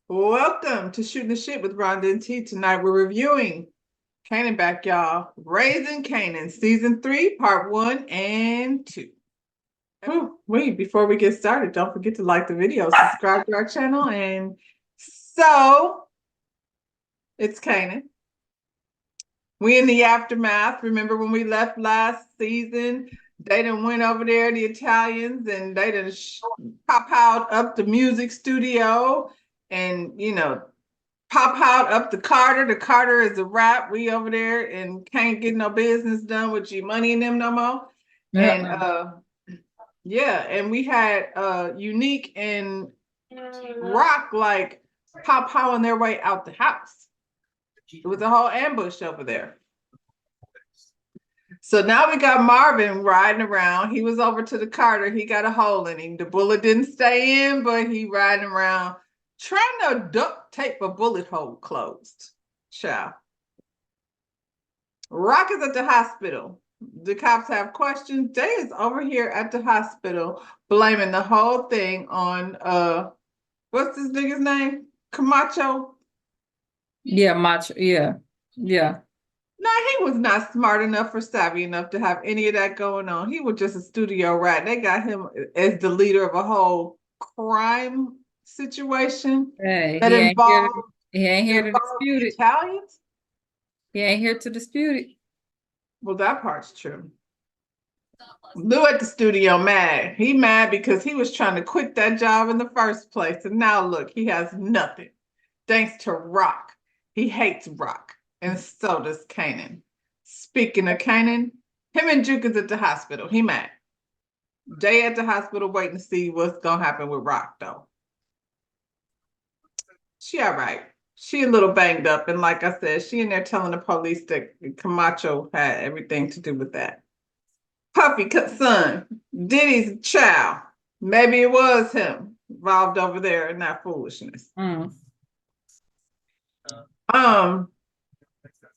Welcome to Shooting the Shit with Rhonda and T. Tonight we're reviewing Kanan back, y'all. Raising Kanan, Season 3, Part 1 and 2. Wait, before we get started, don't forget to like the video, subscribe to our channel, and so it's Kanan. We in the aftermath. Remember when we left last season? They done went over there, the Italians, and they done pop out up the music studio and, pop out up the Carter. The Carter is a wrap. We over there and can't get no business done with G Money and them no more. And and we had Unique and Rock like pop on their way out the house. It was a whole ambush over there. So now we got Marvin riding around. He was over to the Carter. He got a hole in him. The bullet didn't stay in, but he riding around trying to duct tape a bullet hole closed. Child. Rock is at the hospital. The cops have questions. Day is over here at the hospital blaming the whole thing on what's this nigga's name? Camacho? Yeah, Macho. Yeah. No, he was not smart enough or savvy enough to have any of that going on. He was just a studio rat. They got him as the leader of a whole crime situation that involved he ain't here to dispute it. Italians. He ain't here to dispute it. Well, that part's true. Lou at the studio mad. He mad because he was trying to quit that job in the first place. And now look, he has nothing. Thanks to Rock. He hates Rock. And so does Kanan. Speaking of Kanan, him and Juke is at the hospital. He mad. Day at the hospital waiting to see what's going to happen with Rock, though. She all right. She a little banged up. And like I said, she in there telling the police that Camacho had everything to do with that. Puffy son, Diddy's child. Maybe it was him involved over there in that foolishness.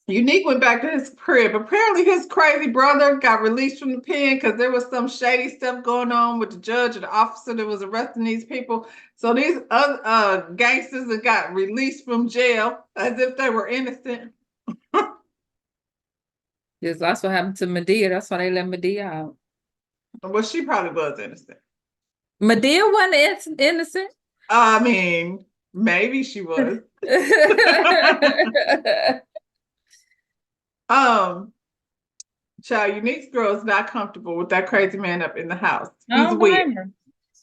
Unique went back to his crib. Apparently his crazy brother got released from the pen because there was some shady stuff going on with the judge or the officer that was arresting these people. So these other gangsters that got released from jail as if they were innocent. Yes, that's what happened to Medea. That's why they let Medea out. Well, she probably was innocent. Medea wasn't innocent? I mean, maybe she was. Child, Unique's girl is not comfortable with that crazy man up in the house. He's weird.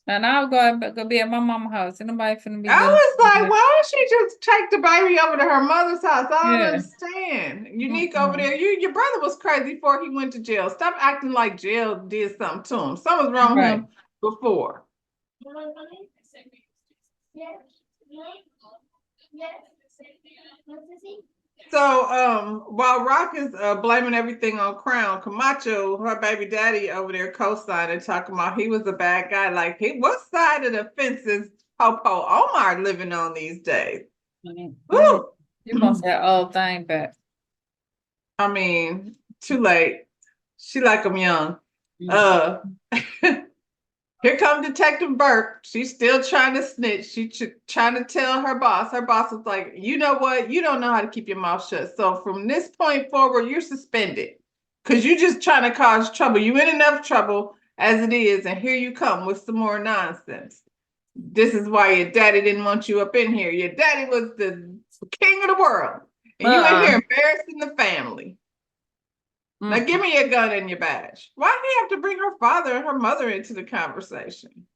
And I'll go be at my mama's house. And nobody finna be. I was like, why don't she just take the baby over to her mother's house? I don't understand. Unique over there. Your brother was crazy before he went to jail. Stop acting like jail did something to him. Something was wrong with him before. So while Rock is blaming everything on Crown, Camacho, her baby daddy over there co-signing, talking about he was a bad guy. Like, what side of the fence is Popo Omar living on these days? You must that old thing back. I mean, too late. She like him young. Here comes Detective Burke. She's still trying to snitch. She's trying to tell her boss. Her boss was like, you know what? You don't know how to keep your mouth shut. So from this point forward, you're suspended because you're just trying to cause trouble. You're in enough trouble as it is. And here you come with some more nonsense. This is why your daddy didn't want you up in here. Your daddy was the king of the world. And you in here embarrassing the family. Now give me your gun and your badge. Why do you have to bring her father and her mother into the conversation?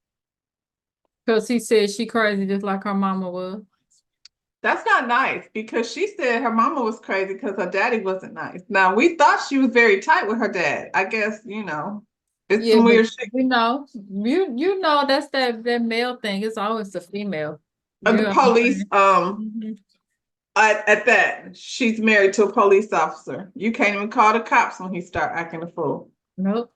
Because he said she crazy just like her mama was. That's not nice because she said her mama was crazy because her daddy wasn't nice. Now we thought she was very tight with her dad. I guess, it's some weird shit. You know that's that male thing. It's always the female. The police, at that, she's married to a police officer. You can't even call the cops when he start acting a fool. Nope.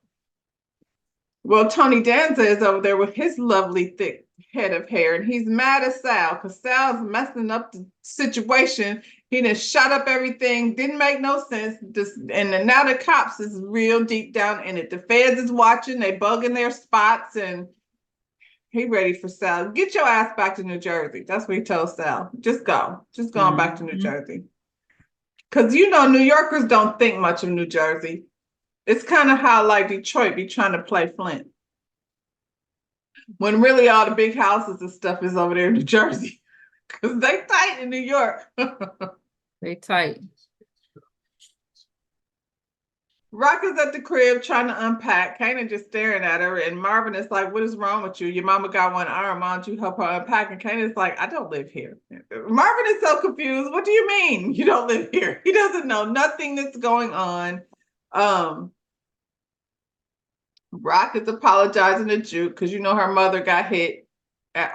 Well, Tony Danza is over there with his lovely thick head of hair, and he's mad at Sal because Sal's messing up the situation. He done shot up everything, didn't make no sense. And now the cops is real deep down in it. The feds is watching, they bugging their spots, and He ready for Sal. Get your ass back to New Jersey. That's what he told Sal. Just go. Just go on back to New Jersey. Because New Yorkers don't think much of New Jersey. It's kind of how like Detroit be trying to play Flint. When really all the big houses and stuff is over there in New Jersey. Because they tight in New York. They tight. Rock is at the crib trying to unpack. Kanan just staring at her. And Marvin is like, what is wrong with you? Your mama got one arm. Why don't you help her unpack? And Kanan is like, I don't live here. Marvin is so confused. What do you mean you don't live here? He doesn't know nothing that's going on. Rock is apologizing to Juke because her mother got hit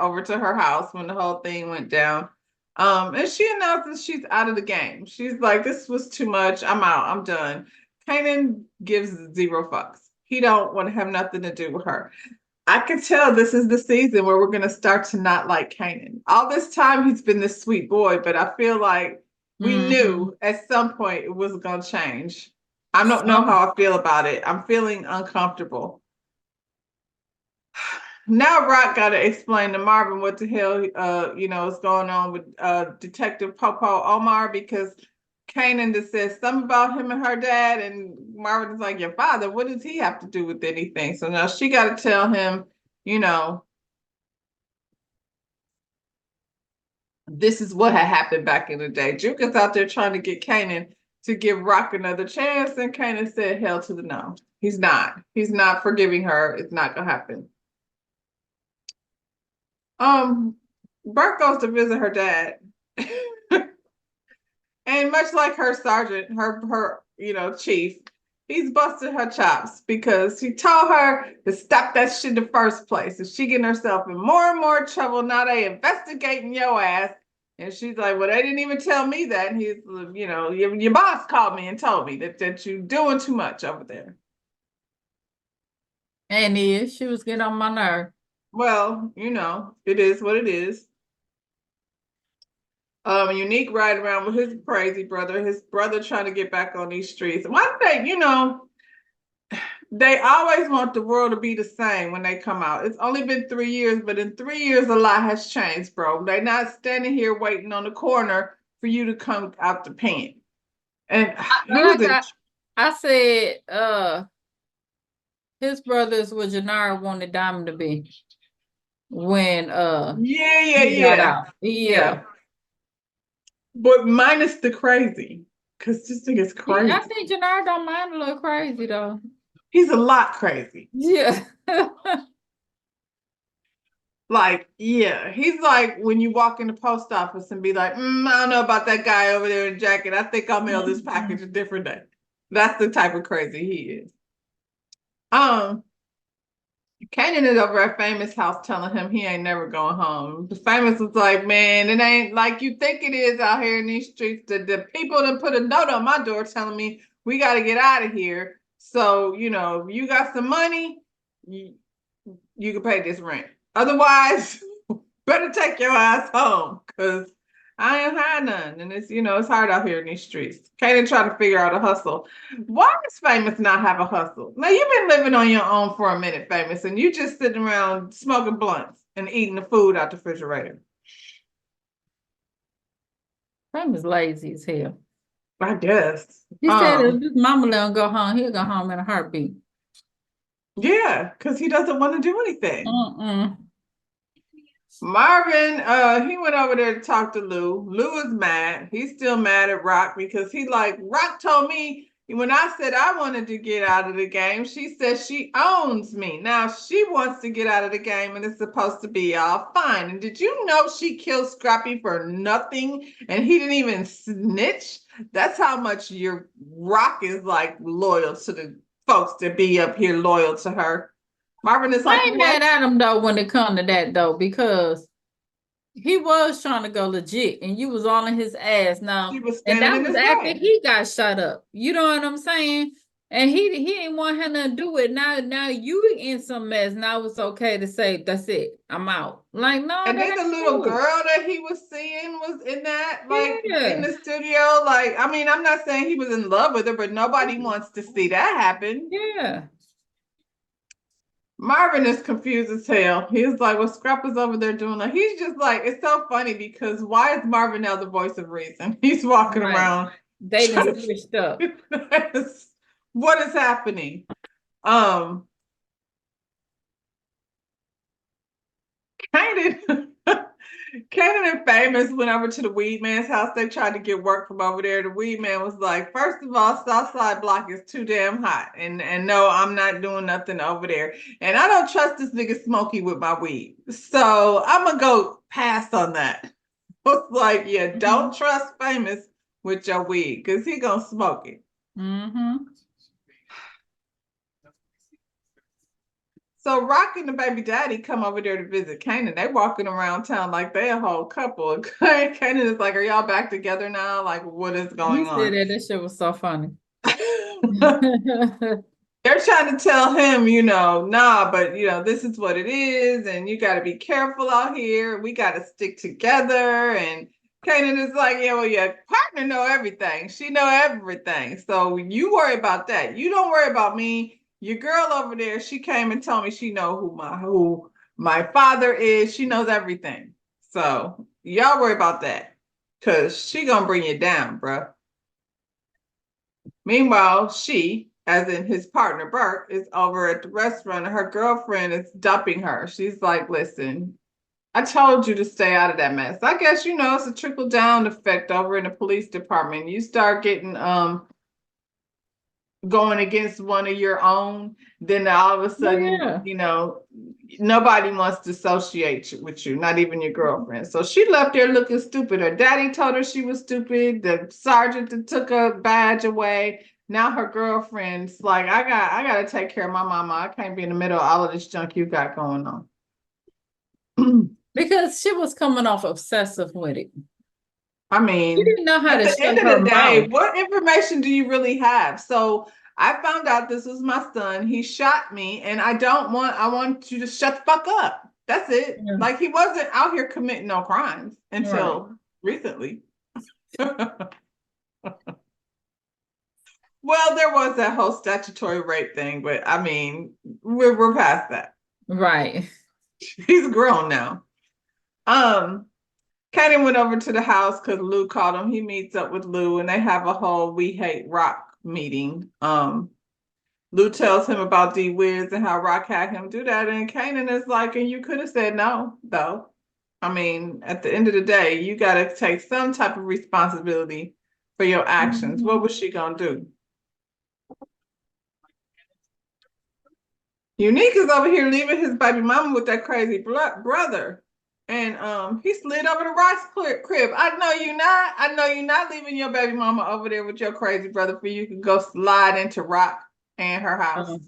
over to her house when the whole thing went down. And she announces she's out of the game. She's like, this was too much. I'm out. I'm done. Kanan gives 0 fucks. He don't want to have nothing to do with her. I can tell this is the season where we're going to start to not like Kanan. All this time he's been this sweet boy, but I feel like we knew at some point it was going to change. I don't know how I feel about it. I'm feeling uncomfortable. Now Rock got to explain to Marvin what the hell, is going on with Detective Popo Omar, because Kanan just says something about him and her dad, and Marvin is like, your father, what does he have to do with anything? So now she got to tell him, this is what had happened back in the day. Juke is out there trying to get Kanan to give Rock another chance, and Kanan said, hell to the no. He's not. He's not forgiving her. It's not going to happen. Bert goes to visit her dad. And much like her sergeant, her chief, he's busted her chops because he told her to stop that shit in the first place. And she getting herself in more and more trouble. Now they investigating your ass. And she's like, well, they didn't even tell me that. And he's, your boss called me and told me that you're doing too much over there. And she was getting on my nerve. Well, it is what it is. Unique riding around with his crazy brother, trying to get back on these streets. One thing, they always want the world to be the same when they come out. It's only been 3 years, but in 3 years, a lot has changed, bro. They're not standing here waiting on the corner for you to come out the pen. And I said, his brothers were Janara wanted Diamond to be when yeah. But minus the crazy, because this thing is crazy. I think Janara don't mind a little crazy though. He's a lot crazy. Yeah. He's like when you walk in the post office and be like, I don't know about that guy over there in the jacket. I think I'll mail this package a different day. That's the type of crazy he is. Kanan is over at Famous house telling him he ain't never going home. The Famous was like, man, it ain't like you think it is out here in these streets. The people that put a note on my door telling me we got to get out of here. So, if you got some money, you can pay this rent. Otherwise, better take your ass home, because I ain't had none. And it's, it's hard out here in these streets. Kanan trying to figure out a hustle. Why does Famous not have a hustle? Now, you've been living on your own for a minute, Famous, and you just sitting around smoking blunts and eating the food out the refrigerator. Famous lazy as hell. I guess. He said if his mama let him go home, he'll go home in a heartbeat. Yeah, because he doesn't want to do anything. Marvin, he went over there to talk to Lou. Lou is mad. He's still mad at Rock because Rock told me when I said I wanted to get out of the game, she said she owns me. Now she wants to get out of the game and it's supposed to be all fine. And did you know she killed Scrappy for nothing and he didn't even snitch? That's how much your Rock is loyal to the folks that be up here loyal to her. Marvin is like, I ain't mad at him though when it come to that though, because he was trying to go legit and you was all in his ass now. And that was after he got shut up. You know what I'm saying? And he didn't want him to do it. Now you in some mess. Now it's okay to say, that's it. I'm out. Like, no. And then the little girl that he was seeing was in that, in the studio. I'm not saying he was in love with her, but nobody wants to see that happen. Yeah. Marvin is confused as hell. He's like, "What Scrapper's over there doing?" Like, he's just like, it's so funny because why is Marvin now the voice of reason? He's walking around. They just switched up. What is happening? Kanan, Kanan and Famous went over to the Weed Man's house. They tried to get work from over there. The Weed Man was like, "First of all, Southside Block is too damn hot. And no, I'm not doing nothing over there. And I don't trust this nigga Smokey with my weed. So I'm gonna go pass on that." I was like, yeah, don't trust Famous with your weed, because he gonna smoke it. So Rock and the baby daddy come over there to visit Kanan. They walking around town like they a whole couple. Kanan is like, "Are y'all back together now? Like, what is going on?" That shit was so funny. They're trying to tell him, nah, but this is what it is, and you got to be careful out here. We got to stick together. And Kanan is like, "Yeah, well, your partner know everything. She know everything. So you worry about that. You don't worry about me. Your girl over there, she came and told me she know who my father is. She knows everything. So y'all worry about that, because she gonna bring you down, bruh." Meanwhile, she, as in his partner Burke, is over at the restaurant and her girlfriend is dumping her. She's like, "Listen, I told you to stay out of that mess." I guess it's a trickle down effect over in the police department. You start getting going against one of your own, then all of a sudden, nobody wants to associate with you, not even your girlfriend. So she left there looking stupid. Her daddy told her she was stupid. The sergeant that took her badge away. Now her girlfriend's like, I gotta take care of my mama. I can't be in the middle of all of this junk you got going on. Because she was coming off obsessive with it. I mean, she didn't know how to shut her mouth. At the end of the day, what information do you really have? So I found out this was my son. He shot me, and I want you to shut the fuck up. That's it. Yeah. Like, he wasn't out here committing no crimes until recently. Well, there was that whole statutory rape thing, but I mean, we're past that. Right. He's grown now. Kanan went over to the house because Lou called him. He meets up with Lou and they have a whole "We Hate Rock" meeting. Lou tells him about D-Wiz and how Rock had him do that. And Kanan is like, "And you could have said no, though. I mean, at the end of the day, you got to take some type of responsibility for your actions." What was she going to do? Unique is over here leaving his baby mama with that crazy brother. And he slid over to Rock's crib. I know you're not leaving your baby mama over there with your crazy brother for you can go slide into Rock and her house.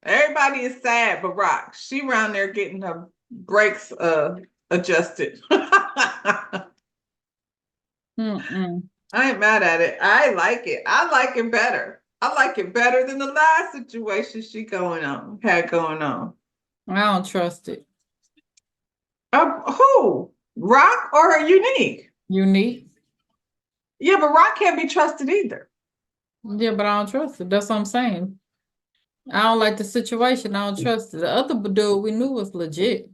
Everybody is sad but Rock. She around there getting her brakes adjusted. I ain't mad at it. I like it. I like it better. I like it better than the last situation she had going on. I don't trust it. Who? Rock or Unique? Unique. Yeah, but Rock can't be trusted either. Yeah, but I don't trust it. That's what I'm saying. I don't like the situation. I don't trust it. The other dude we knew was legit.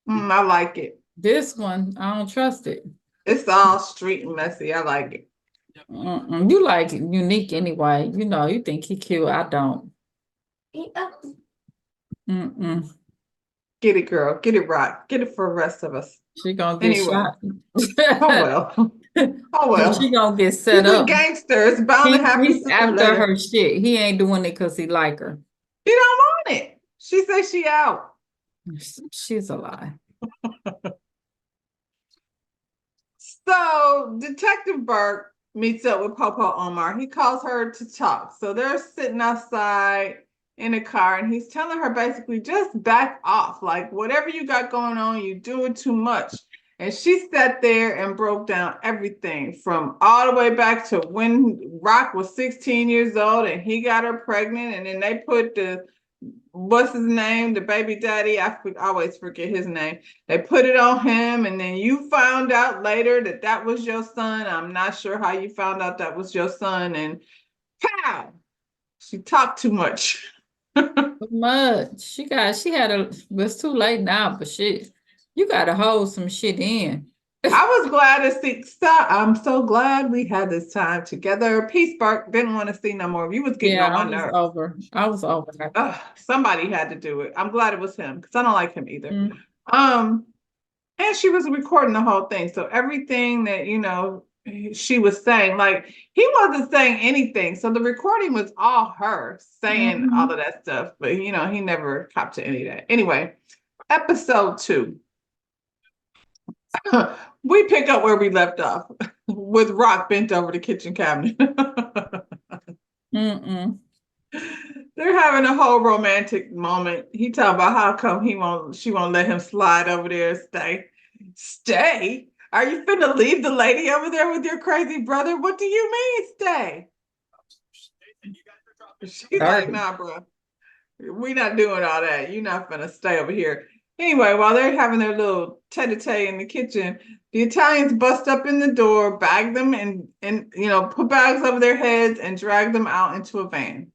I like it. This one, I don't trust it. It's all street and messy. I like it. You like Unique anyway. You think he cute. I don't. Get it, girl. Get it, Rock. Get it for the rest of us. She gonna get shot. Oh well. Oh well. She gonna get set up. He's a gangster. It's bound to happen. He's after her shit. He ain't doing it because he like her. He don't want it. She says she out. She's a lie. So Detective Burke meets up with Popo Omar. He calls her to talk. So they're sitting outside in a car and he's telling her basically just back off. Like, whatever you got going on, you're doing too much. And she sat there and broke down everything from all the way back to when Rock was 16 years old and he got her pregnant. And then they put what's his name? The baby daddy. I always forget his name. They put it on him. And then you found out later that was your son. I'm not sure how you found out that was your son. And pow, she talked too much. Too much. She had it's too late now, but shit, you gotta hold some shit in. I was glad to see. Stop. I'm so glad we had this time together. Peace, Burke. Didn't want to see no more. You was getting Yeah, on my nerves. I was over. Somebody had to do it. I'm glad it was him because I don't like him either. Mm. And she was recording the whole thing. So everything that, she was saying, like, he wasn't saying anything. So the recording was all her saying all of that stuff. But, he never copped to any of that. Anyway, episode 2. We pick up where we left off with Rock bent over the kitchen cabinet. They're having a whole romantic moment. He talking about how come she won't let him slide over there and stay. Stay? Are you finna leave the lady over there with your crazy brother? What do you mean stay? She's like, nah, bro. We not doing all that. You're not finna stay over here. Anyway, while they're having their little tete-a-tete in the kitchen, the Italians bust up in the door, bag them and put bags over their heads and drag them out into a van.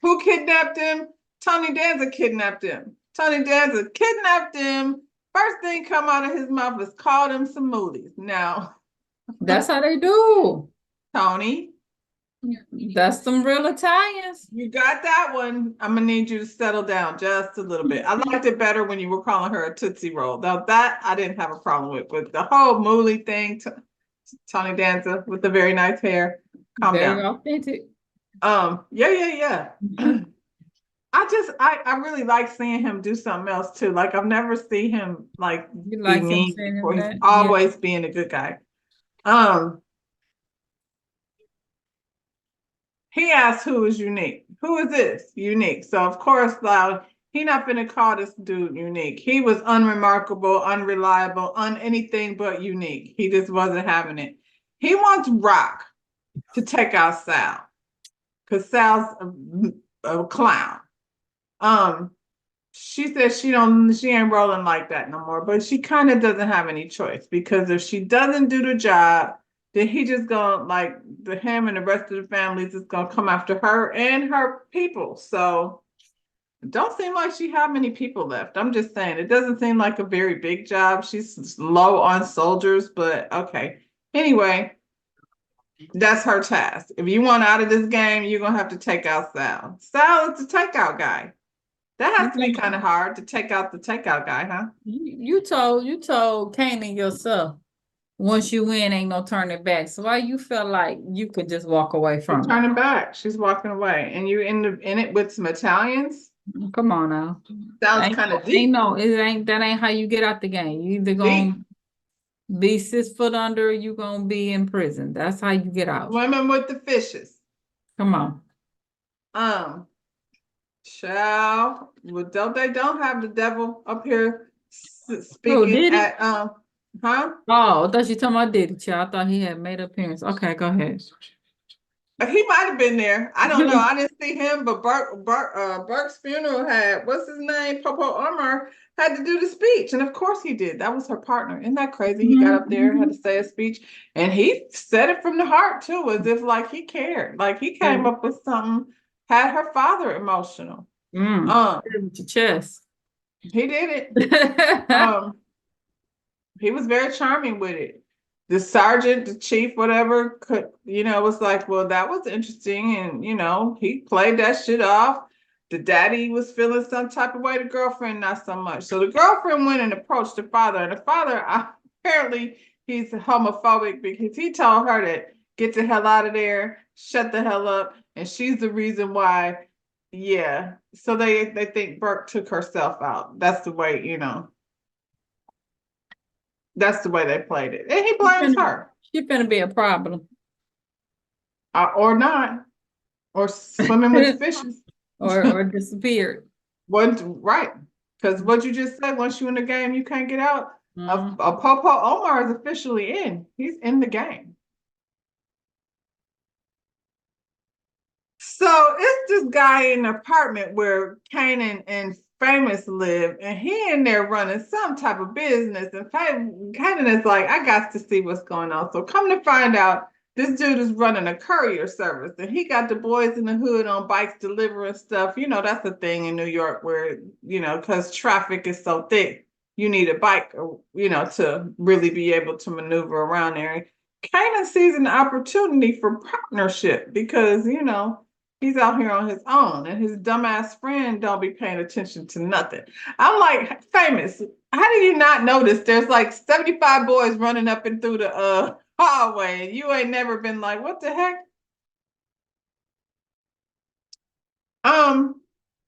Who kidnapped him? Tony Danza kidnapped him. Tony Danza kidnapped him. First thing come out of his mouth is called him some moolies. Now, that's how they do. Tony, that's some real Italians. You got that one. I'm gonna need you to settle down just a little bit. I liked it better when you were calling her a Tootsie Roll. Now that I didn't have a problem with, but the whole mooly thing, Tony Danza with the very nice hair. Calm down. Very authentic. Yeah. I really like seeing him do something else too. Like I've never seen him like be mean before. He's always being a good guy. He asked who is unique. Who is this? Unique. So of course, he not gonna call this dude unique. He was unremarkable, unreliable, anything but unique. He just wasn't having it. He wants Rock to take out Sal. Because Sal's a clown. She says she ain't rolling like that no more, but she kind of doesn't have any choice because if she doesn't do the job, then he just gonna him and the rest of the family is just gonna come after her and her people. So it don't seem like she have many people left. I'm just saying it doesn't seem like a very big job. She's low on soldiers, but okay. Anyway, that's her task. If you want out of this game, you're gonna have to take out Sal. Sal is the takeout guy. That has to be kind of hard to take out the takeout guy, huh? You told Kanan yourself, once you win, ain't no turning back. So why you feel like you could just walk away from it? Turning back. She's walking away. And you in it with some Italians? Come on now. Sounds kind of deep. That ain't how you get out the game. You either gonna be 6 foot under or you gonna be in prison. That's how you get out. Women with the fishes. Come on. Child, well, don't have the devil up here speaking at huh? Oh, I thought you talking about Diddy, child. I thought he had made appearance. Okay, go ahead. He might have been there. I don't know. I didn't see him, but Burke's funeral had what's his name? Popo Omar had to do the speech, and of course he did. That was her partner. Isn't that crazy? He got up there, had to say a speech, and he said it from the heart too, as if he cared. Like he came up with something. Had her father emotional. With your chest. He did it. He was very charming with it. The sergeant, the chief, whatever, was like, well, that was interesting. And, he played that shit off. The daddy was feeling some type of way. The girlfriend, not so much. So the girlfriend went and approached the father. And the father, apparently, he's homophobic because he told her to get the hell out of there, shut the hell up. And she's the reason why, yeah. So they think Burke took herself out. That's the way, that's the way they played it. And he blames her. She's gonna be a problem. Or not. Or swimming with fishes. or disappeared. Right. Because what you just said, once you're in the game, you can't get out. A Popo Omar is officially in. He's in the game. So it's this guy in an apartment where Kanan and Famous live, and he in there running some type of business, and Kanan is like, I got to see what's going on. So come to find out, This dude is running a courier service, and he got the boys in the hood on bikes delivering stuff. You know, that's the thing in New York where, you know, because traffic is so thick, you need a bike, you know, to really be able to maneuver around there. Kanan sees an opportunity for partnership because, you know, he's out here on his own, and his dumbass friend don't be paying attention to nothing. I'm like, Famous, how do you not notice there's like 75 boys running up and through the hallway, and you ain't never been like, what the heck?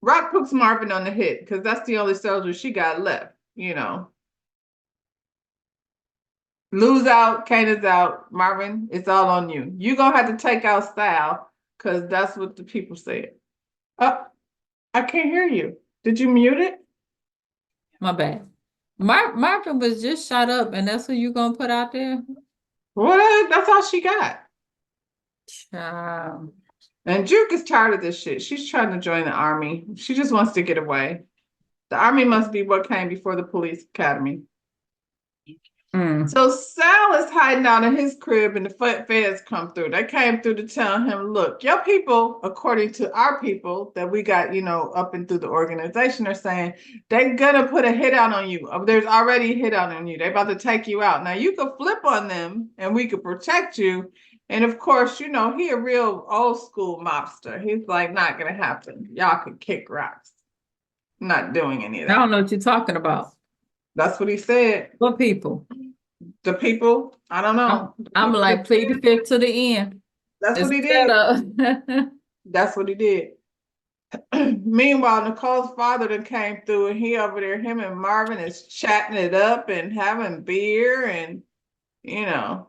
Rock puts Marvin on the hit because that's the only soldier she got left, you know. Lou's out, Kanan's out, Marvin, it's all on you. You're gonna have to take out Style because that's what the people said. I can't hear you. Did you mute it? My bad. Marvin was just shot up, and that's who you gonna put out there? What? That's all she got. Child. And Juke is tired of this shit. She's trying to join the army. She just wants to get away. The army must be what came before the police academy. So Sal is hiding out in his crib, and the feds come through. They came through to tell him, look, your people, according to our people that we got, you know, up and through the organization, are saying they're gonna put a hit out on you. There's already a hit out on you. They're about to take you out. Now you could flip on them and we could protect you. And of course, you know, he a real old school mobster. He's like, not gonna happen. Y'all can kick rocks. Not doing any of that. I don't know what you're talking about. That's what he said. What people? The people, I don't know. I'm like, plead the fifth to the end. That's what he did. That's what he did. Meanwhile, Nicole's father then came through, and he over there, him and Marvin is chatting it up and having beer, and you know,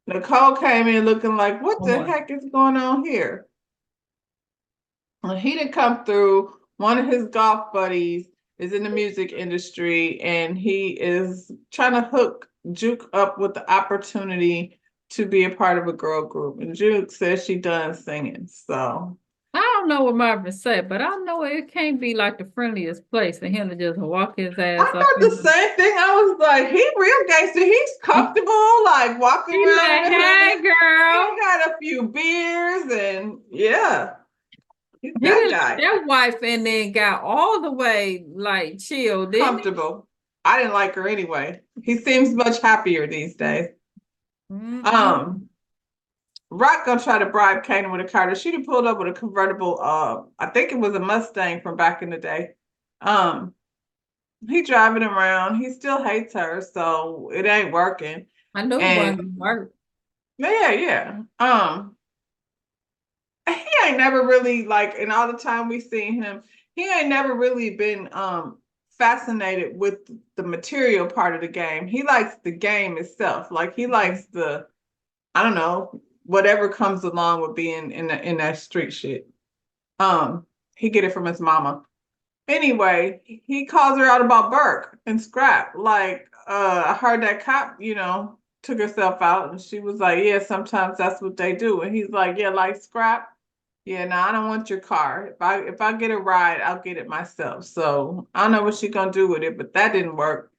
Nicole came in looking like, what the heck is going on here? Well, he didn't come through. One of his golf buddies is in the music industry, and he is trying to hook Juke up with the opportunity to be a part of a girl group. And Juke says she done singing. So I don't know what Marvin said, but I know it can't be like the friendliest place for him to just walk his ass up. I thought the same thing. I was like, he real gangster. He's comfortable, like walking around. Like, hey, girl. He had a few beers, and yeah. That wife and then got all the way like chill, comfortable. I didn't like her anyway. He seems much happier these days. Rock gonna try to bribe Kanan with a car. She'd have pulled up with a convertible. I think it was a Mustang from back in the day. He driving around. He still hates her, so it ain't working. I know it wasn't work. Yeah. He ain't never really, like, in all the time we seen him, he ain't never really been fascinated with the material part of the game. He likes the game itself. Like, he likes the, I don't know, whatever comes along with being in that street shit. He get it from his mama. Anyway, he calls her out about Burke and Scrap. Like, I heard that cop, you know, took herself out, and she was like, yeah, sometimes that's what they do. And he's like, yeah, like Scrap. Yeah, no, I don't want your car. If I get a ride, I'll get it myself. So I don't know what she's gonna do with it, but that didn't work.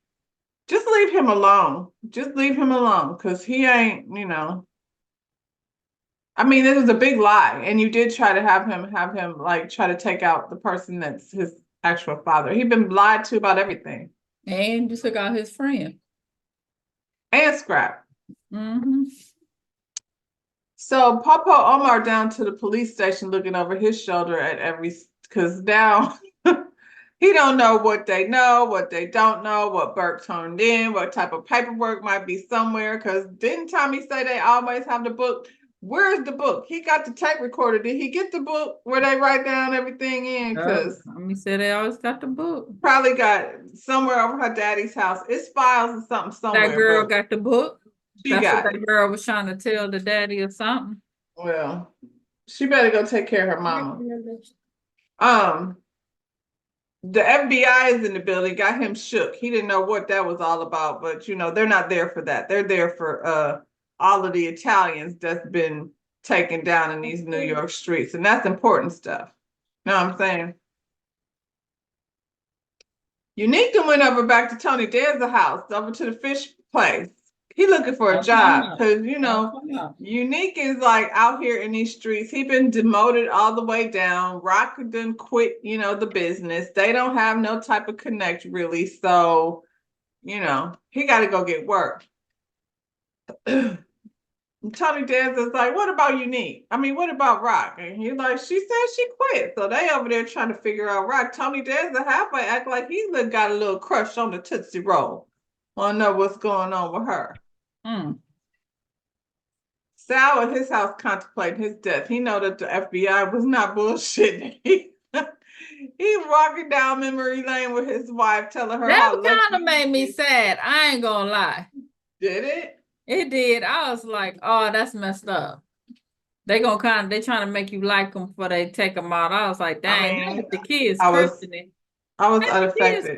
Just leave him alone. Just leave him alone, because he ain't, you know. I mean, it was a big lie, and you did try to have him like try to take out the person that's his actual father. He'd been lied to about everything. And you took out his friend. And Scrap. So Papa Omar down to the police station looking over his shoulder at because now he don't know what they don't know, what Burke turned in, what type of paperwork might be somewhere. Because didn't Tommy say they always have the book? Where's the book? He got the tape recorder. Did he get the book where they write down everything in? Because Tommy said they always got the book. Probably got somewhere over her daddy's house. It's files or something somewhere. That girl got the book. That's what that girl was trying to tell the daddy or something. Well, she better go take care of her mama. The FBI is in the building, got him shook. He didn't know what that was all about, but you know, they're not there for that. They're there for all of the Italians that's been taken down in these New York streets, and that's important stuff. You know what I'm saying? Unique went over back to Tony Danza's house, over to the fish place. He looking for a job because Don't Unique is like out here in these streets. He been demoted all the way down. Rock done quit, the business. They don't have no type of connect really. So, he got to go get work. Tony Danza is like, what about Unique? I mean, what about Rock? And he's like, she said she quit. So they over there trying to figure out Rock. Tony Danza halfway act like he got a little crush on the Tootsie Roll. Want to know what's going on with her. Sal at his house contemplating his death. He know that the FBI was not bullshitting. He's walking down memory lane with his wife, telling her that kind of made me sad. I ain't gonna lie. Did it? It did. I was like, oh, that's messed up. They trying to make you like them before they take them out. I was like, dang, the kids christening. I was unaffected. At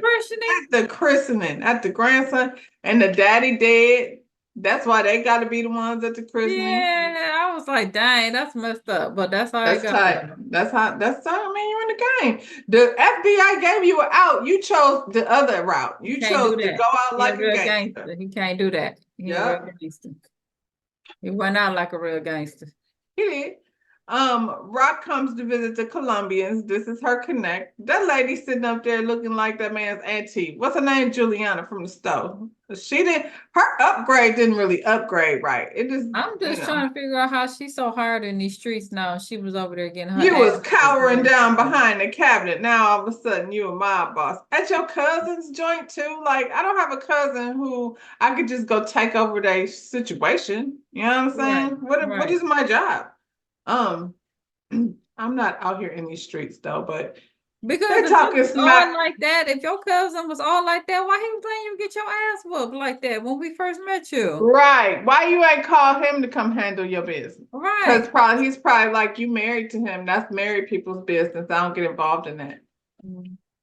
the christening, at the grandson, and the daddy dead. That's why they got to be the ones at the christening. Yeah, I was like, dang, that's messed up. But that's how I got. Tight. That's how. I mean, you're in the game. The FBI gave you an out. You chose the other route. You chose to go out like a gangster. He can't do that. He went out like a real gangster. He did. Rock comes to visit the Colombians. This is her connect. That lady sitting up there looking like that man's auntie. What's her name? Juliana from the stove. Her upgrade didn't really upgrade right. I'm just trying to figure out how she's so hard in these streets now. She was over there getting her. You was cowering down behind the cabinet. Now all of a sudden you a mob boss. At your cousin's joint too. Like, I don't have a cousin who I could just go take over their situation. You know what I'm saying? Right. What is my job? I'm not out here in these streets though, but because they're talking smack like that. If your cousin was all like that, why he was letting you get your ass whooped like that when we first met you? Right. Why you ain't call him to come handle your business? Right. Because he's probably like, you married to him. That's married people's business. I don't get involved in that.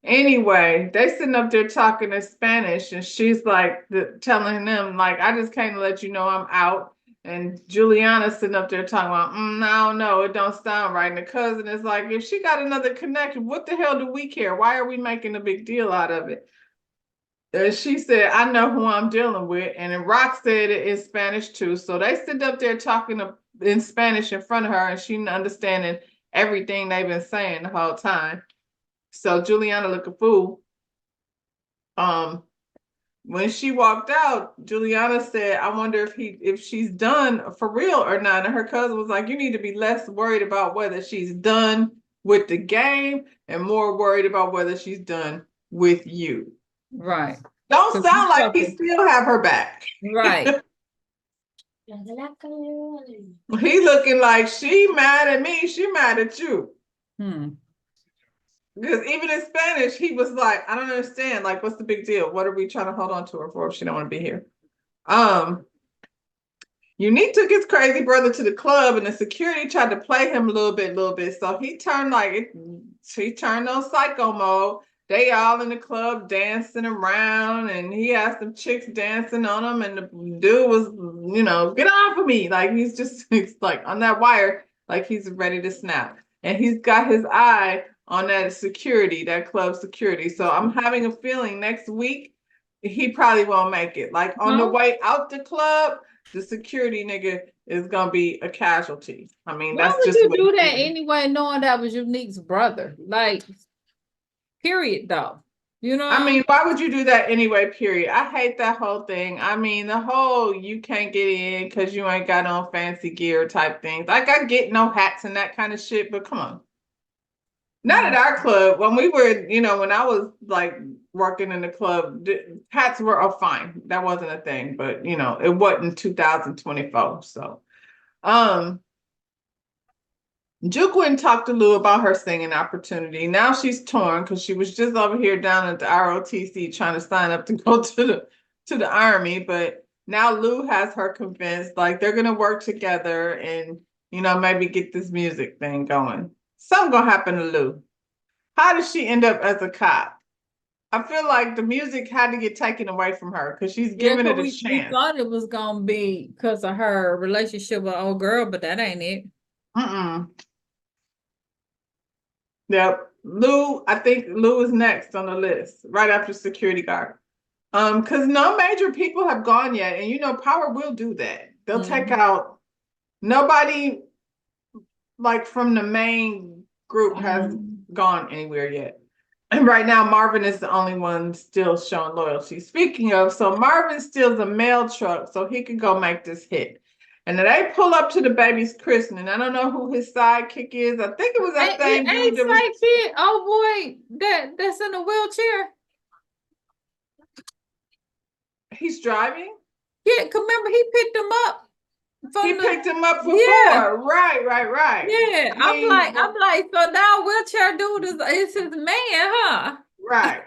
Anyway, they sitting up there talking in Spanish, and she's like telling them like, I just came to let you know I'm out. And Juliana's sitting up there talking about, I don't know, it don't sound right. And the cousin is like, if she got another connection, what the hell do we care? Why are we making a big deal out of it? And she said, I know who I'm dealing with. And then Rock said it in Spanish too. So they sit up there talking in Spanish in front of her, and she understanding everything they've been saying the whole time. So Juliana looked a fool. When she walked out, Juliana said, I wonder if she's done for real or not. And her cousin was like, you need to be less worried about whether she's done with the game and more worried about whether she's done with you. Right. Don't sound like he still have her back. Right. He looking like she mad at me, she mad at you. Because even in Spanish, he was like, I don't understand. Like, what's the big deal? What are we trying to hold on to her for if she don't want to be here? Unique took his crazy brother to the club, and the security tried to play him a little bit. So he turned on psycho mode. They all in the club dancing around, and he had some chicks dancing on him, and the dude was, get off of me. Like, he's like on that wire, like he's ready to snap. And he's got his eye on that club security. So I'm having a feeling next week, he probably won't make it. Like on the way out the club, the security nigga is going to be a casualty. I mean, why would you do that anyway, knowing that was Unique's brother? Like, period, though. I mean, why would you do that anyway, period? I hate that whole thing. I mean, the whole you can't get in because you ain't got on fancy gear type things. Like, I get no hats and that kind of shit, but come on. Not at our club. When we were, when I was like working in the club, hats were fine. That wasn't a thing, but it wasn't 2024. So, Juquin talked to Lou about her singing opportunity. Now she's torn because she was just over here down at the ROTC trying to sign up to go to the army, but now Lou has her convinced like they're gonna work together and maybe get this music thing going. Something gonna happen to Lou. How did she end up as a cop? I feel like the music had to get taken away from her because she's giving it a chance. We thought it was gonna be because of her relationship with old girl, but that ain't it. Yep. I think Lou is next on the list, right after security guard. Because no major people have gone yet, and you know, Power will do that. They'll take out nobody like from the main group has gone anywhere yet. And right now, Marvin is the only one still showing loyalty. Speaking of, so Marvin steals a mail truck so he can go make this hit. And then they pull up to the baby's christening. I don't know who his sidekick is. I think it was that same dude that was. Sidekick? Oh boy, that's in a wheelchair. He's driving? Yeah, remember he picked him up. He picked him up before. Yeah. Right. Yeah, I'm like, so now wheelchair dude is his man, huh? Right.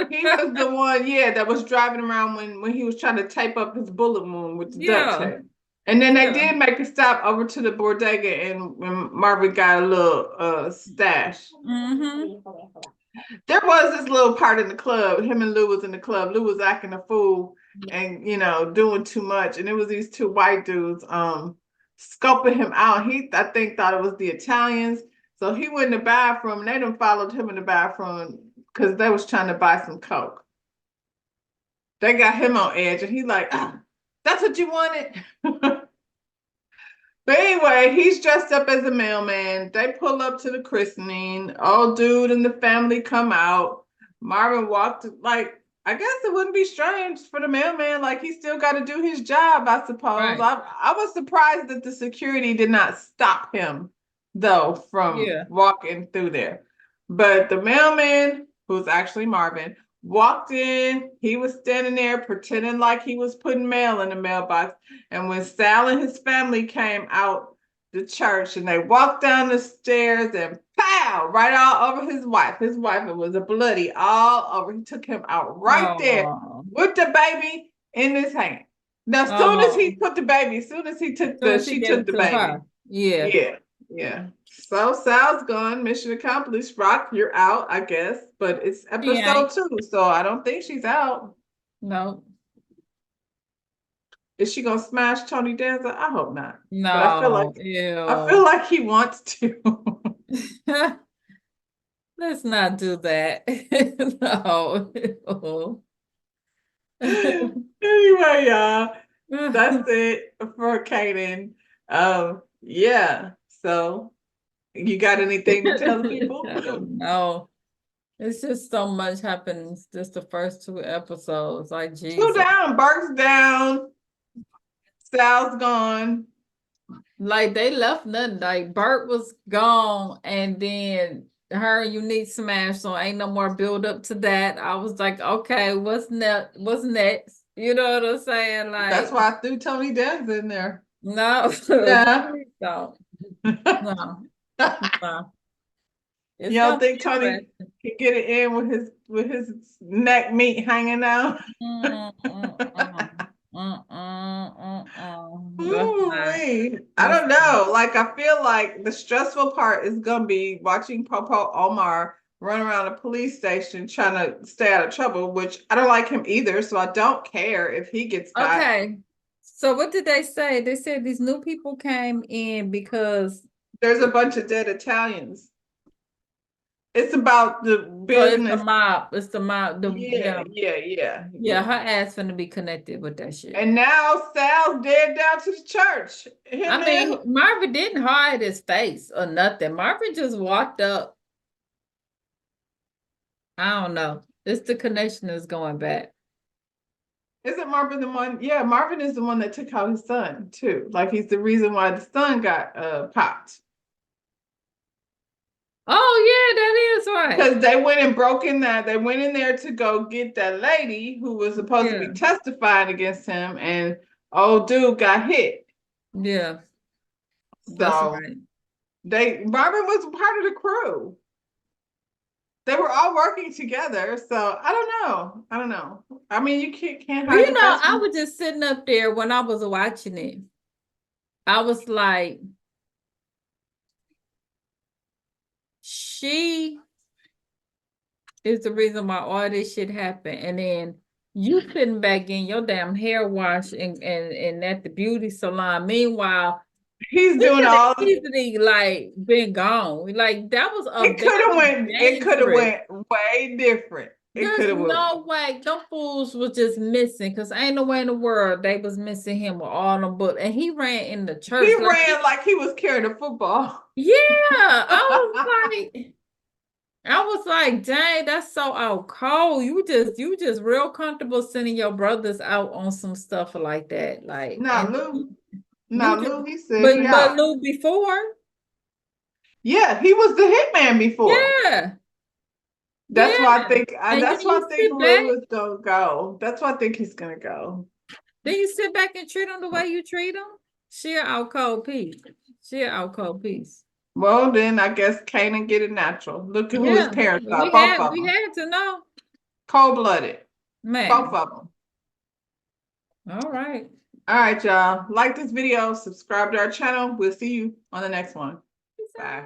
He was the one, that was driving around when he was trying to tape up his bullet wound with the duct tape. And then they did make a stop over to the bodega, and when Marvin got a little stash. There was this little part in the club. Him and Lou was in the club. Lou was acting a fool and doing too much. And it was these two white dudes scoping him out. He, I think, thought it was the Italians. So he went in the bathroom, and they done followed him in the bathroom because they was trying to buy some Coke. They got him on edge, and he's like, that's what you wanted? But anyway, he's dressed up as a mailman. They pull up to the christening. Old dude and the family come out. Marvin walked, like, I guess it wouldn't be strange for the mailman. Like, he still got to do his job, I suppose. Right. I was surprised that the security did not stop him, though, from walking through there. But the mailman, who's actually Marvin, walked in. He was standing there pretending like he was putting mail in the mailbox. And when Sal and his family came out the church and they walked down the stairs and pow, right all over his wife. His wife, it was a bloody all over. He took him out right there with the baby in his hand. Now, as soon as he put the baby, as soon as he took she took the baby. Her. Yeah. So Sal's gone. Mission accomplished. Rock, you're out, I guess. But it's episode 2, so I don't think she's out. No. Is she gonna smash Tony Danza? I hope not. No. But I feel like he wants to. Let's not do that. No. Anyway, y'all, that's it for Kanan. So you got anything to tell the people? No. It's just so much happens just the first 2 episodes. Like, Jesus. 2 down, Bart's down, Sal's gone. Like, they left nothing. Like, Bert was gone, and then her and Unique smashed, so ain't no more build up to that. I was like, okay, what's next? You know what I'm saying? Like, that's why I threw Tony Danza in there. No. Yeah. No. You don't think Tony can get it in with his neck meat hanging out? I don't know. Like, I feel like the stressful part is gonna be watching Popo Omar run around a police station trying to stay out of trouble, which I don't like him either. So I don't care if he gets got. Okay. So what did they say? They said these new people came in because there's a bunch of dead Italians. It's about the business. It's the mob. Yeah, her ass finna be connected with that shit. And now Sal's dead down to the church. Marvin didn't hide his face or nothing. Marvin just walked up. I don't know. It's the connection that's going back. Isn't Marvin the one? Yeah, Marvin is the one that took out his son too. Like, he's the reason why the son got popped. Oh yeah, that is right. Because they went and broke in that. They went in there to go get that lady who was supposed to be testifying against him, and old dude got hit. Yeah. So Marvin was part of the crew. They were all working together, so I don't know. I mean, you can't hide. I was just sitting up there when I was watching it. I was like, she is the reason why all this shit happened, and then you sitting back in your damn hair wash and at the beauty salon. Meanwhile, he's doing all easily been gone. Like, that was it could have went way different. There's no way. Them fools was just missing, because ain't no way in the world they was missing him with all them bullets. And he ran in the church. He ran like he was carrying a football. Yeah. I was like, dang, that's so out cold. You just real comfortable sending your brothers out on some stuff like that. Like, Lou, he said but Lou before. Yeah, he was the hitman before. Yeah. That's why I think Lou is gonna go. That's why I think he's gonna go. Then you sit back and treat him the way you treat him. She an out cold piece. Well, then I guess Kanan get it natural. Look at who his parents are. We had to know. Cold-blooded. Man. Both of them. All right. All right, y'all. Like this video, subscribe to our channel. We'll see you on the next one. Bye.